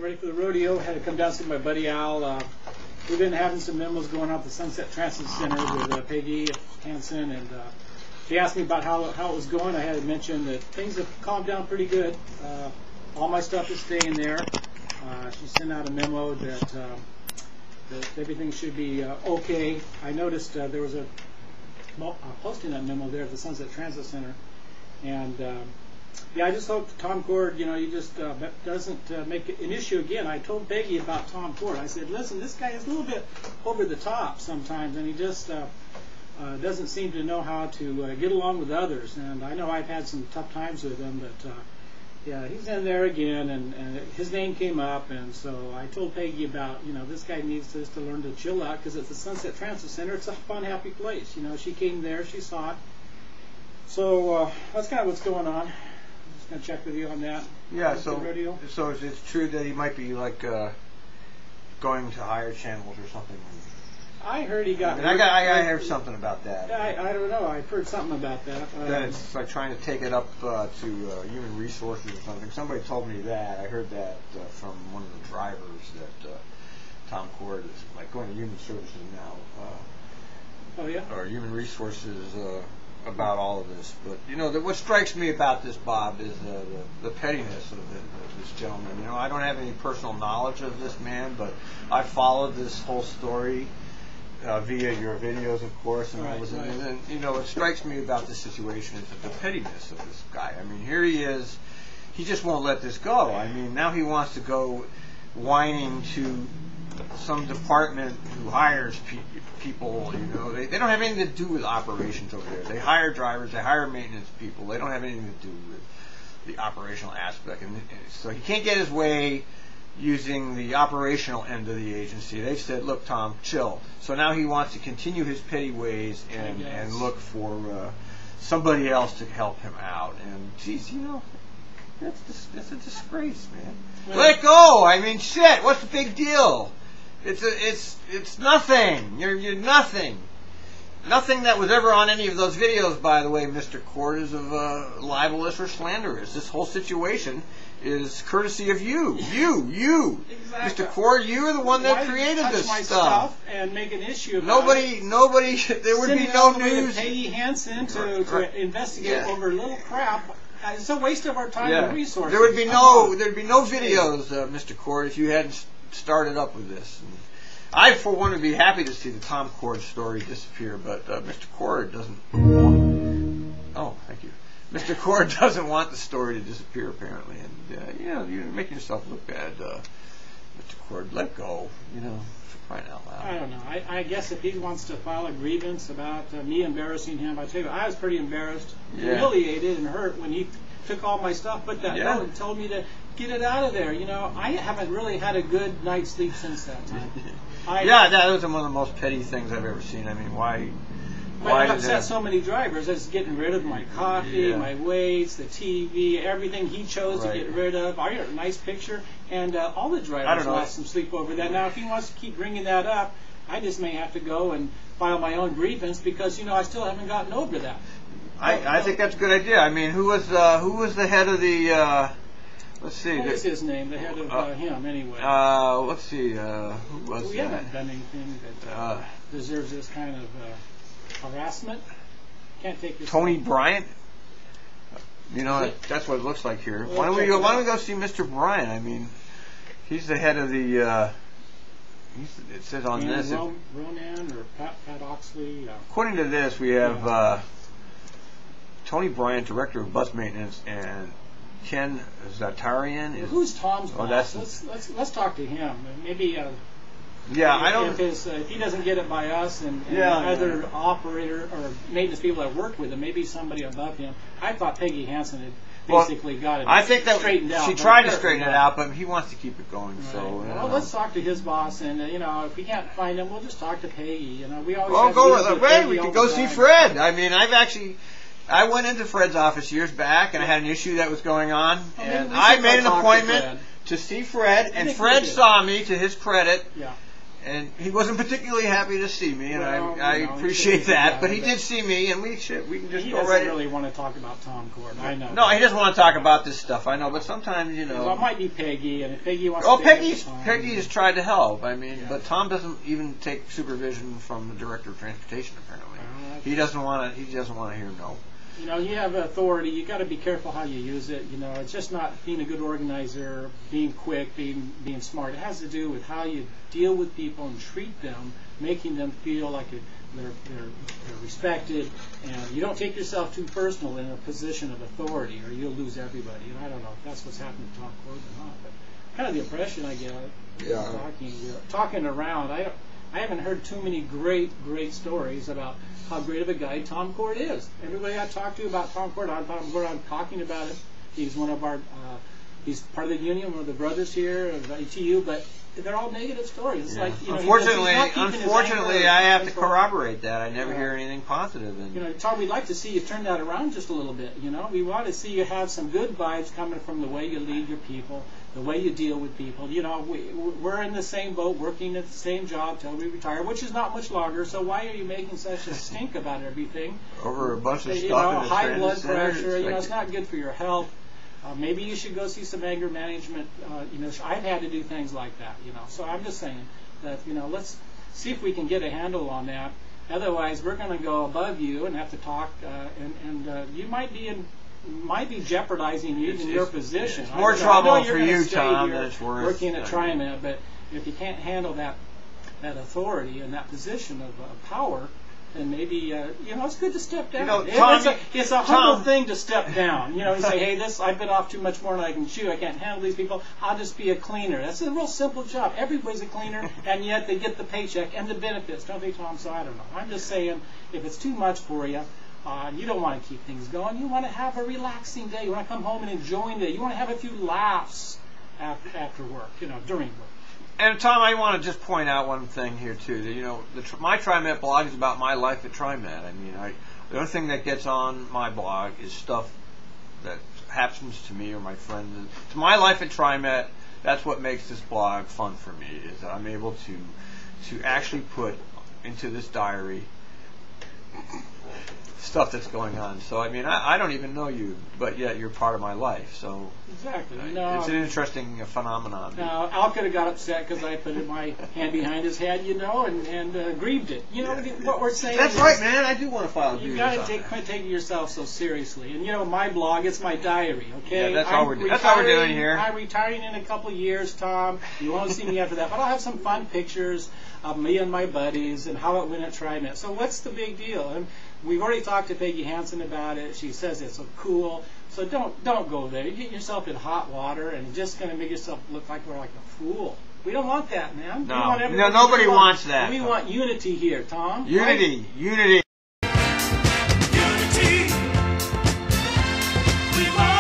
ready for the rodeo. Had to come down to see my buddy Al. We've been having some memos going on at the Sunset Transit Center with Peggy Hansen, and she asked me about how it was going. I had to mention that things have calmed down pretty good. All my stuff is staying there. She sent out a memo that everything should be okay. I noticed there was a posting that memo there at the Sunset Transit Center, and yeah, I just hope Tom Cord, he just doesn't make it an issue again. I told Peggy about Tom Cord. I said, listen, this guy is a little bit over the top sometimes, and he just doesn't seem to know how to get along with others. And I know I've had some tough times with him, but yeah, he's in there again, and his name came up, and so I told Peggy about, this guy needs to learn to chill out, because at the Sunset Transit Center, it's a fun, happy place. She came there, she saw it. So that's kind of what's going on. Just going to check with you on that. Yeah, so it's true that he might be like going to higher channels or something. I heard he got. I heard something about that. I don't know. I've heard something about that. That it's like trying to take it up to human resources or something. Somebody told me that. I heard that from one of the drivers that Tom Cord is like going to human services now. Oh yeah. Or human resources about all of this. But what strikes me about this, Bob, is the pettiness of this gentleman. I don't have any personal knowledge of this man, but I followed this whole story via your videos, of course, and all this. And what strikes me about this situation is the pettiness of this guy. I mean, here he is. He just won't let this go. I mean, now he wants to go whining to some department who hires people. They don't have anything to do with operations over there. They hire drivers. They hire maintenance people. They don't have anything to do with the operational aspect. And so he can't get his way using the operational end of the agency. They've said, look, Tom, chill. So now he wants to continue his petty ways and look for somebody else to help him out. And geez, that's a disgrace, man. Yeah. Let it go. I mean, shit. What's the big deal? It's nothing. You're nothing. Nothing that was ever on any of those videos, by the way, Mr. Cord, is of libelous or slanderous. This whole situation is courtesy of you. You. Exactly. Mr. Cord, you are the one that created this stuff. And make an issue about nobody, there would be no news. Peggy Hansen to investigate over little crap. It's a waste of our time and resources. There'd be no videos, Mr. Cord, if you hadn't started up with this. And I, for one, would be happy to see the Tom Cord story disappear, but Mr. Cord doesn't want. Oh, thank you. Mr. Cord doesn't want the story to disappear, apparently, and you're making yourself look bad, Mr. Cord. Let go, for crying out loud. I don't know. I guess if he wants to file a grievance about me embarrassing him, I tell you, I was pretty embarrassed, humiliated, and hurt when he took all my stuff, put that note, and told me to get it out of there. I haven't really had a good night's sleep since that time. That was one of the most petty things I've ever seen. I mean, why I've upset so many drivers. It's getting rid of my coffee, my weights, the TV, everything he chose to get rid of. I got a nice picture, and all the drivers lost some sleep over that. Now, if he wants to keep bringing that up, I just may have to go and file my own grievance because I still haven't gotten over that. I think that's a good idea. I mean, who was the head of the? Let's see. What was his name? The head of him, anyway. Let's see. Who was that? We haven't done anything that deserves this kind of harassment. Can't take this. Tony Bryant. That's what it looks like here. Why don't we go see Mr. Bryant? I mean, he's the head of the. It says on this. Ronan or Pat Oxley. According to this, we have Tony Bryant, director of bus maintenance, and Ken Zatarian. Who's Tom's boss? Let's talk to him. Maybe. If he doesn't get it by us and other operator or maintenance people that worked with him, maybe somebody above him. I thought Peggy Hansen had basically got it. I think that straightened out. She tried to straighten it out, but he wants to keep it going. Right. So well, let's talk to his boss, and if we can't find him, we'll just talk to Peggy. We always we can go see Fred. I mean, I went into Fred's office years back, and I had an issue that was going on, and I made an appointment to see Fred, and Fred saw me, to his credit, and he wasn't particularly happy to see me, and Well, I you know, appreciate that. But he but did see me, and we can just He go doesn't right. really want to talk about Tom Court. I know. No, he doesn't want to talk about this stuff. I know, but sometimes, you know. Well, it might be Peggy, and if Peggy wants Oh, to Peggy has tried to help. I mean, Yeah. but Tom doesn't even take supervision from the director of transportation. Apparently, he doesn't want to. He doesn't want to hear no. You know, you have authority. You got to be careful how you use it. You know, it's just not being a good organizer, being quick, being smart. It has to do with how you deal with people and treat them, making them feel like they're respected, and you don't take yourself too personal in a position of authority, or you'll lose everybody. And I don't know if that's what's happening to Tom Court or not, but kind of the impression I get. Talking around. I haven't heard too many great stories about how great of a guy Tom Court is. Everybody I talk to about Tom Court, I'm talking about it. He's one of our, he's part of the union, one of the brothers here of ITU, but they're all negative stories. It's like, you know, unfortunately, I have to corroborate that. I never hear anything positive. And you know, Tom, we'd like to see you turn that around just a little bit. You know, we want to see you have some good vibes coming from the way you lead your people, the way you deal with people. You know, we're in the same boat, working at the same job till we retire, which is not much longer. So why are you making such a stink about everything? Over a bunch of you stuff. know, in high blood center, pressure. You know, it's not good for your health. Maybe you should go see some anger management. You know, I've had to do things like that. You know, so I'm just saying that, you know, let's see if we can get a handle on that. Otherwise, we're going to go above you and have to talk, and you might be jeopardizing even your position. It's more trouble for you, stay Tom, here than it's worth. Working at TriMet, but if you can't handle that authority and that position of power, then maybe you know, it's good to step down. You know, Tom, it's a humble thing to step down. You know, you say, hey, I bit off too much more than I can chew. I can't handle these people. I'll just be a cleaner. That's a real simple job. Everybody's a cleaner, and yet they get the paycheck and the benefits, don't they, Tom? So I don't know. I'm just saying, if it's too much for you, you don't want to keep things going. You want to have a relaxing day. You want to come home and enjoy the day. You want to have a few laughs after work, you know, during work. And Tom, I want to just point out one thing here too. That, you know, my TriMet blog is about my life at TriMet. I mean, the only thing that gets on my blog is stuff that happens to me or my friends. It's my life at TriMet. That's what makes this blog fun for me. Is that I'm able to actually put into this diary stuff that's going on. So I mean, I don't even know you, but yet you're part of my life. So exactly, it's an interesting phenomenon. Now, Al could have got upset because I put my hand behind his head, you know, and grieved it. You know what we're saying? That's right, man. I do want to file a grievance. You got to quit taking yourself so seriously. And you know, my blog, it's my diary. Okay, yeah, that's all we're doing here. I'm retiring in a couple of years, Tom. You won't see me after that, but I'll have some fun pictures of me and my buddies and how it went at TriMet. So what's the big deal? And we've already talked to Peggy Hansen about it. She says it's so cool. So don't go there. You're getting yourself in hot water and you're just going to make yourself look like we're like a fool. We don't want that, man. No, nobody wants that. We want unity here, Tom. Unity, right? unity. Unity. We want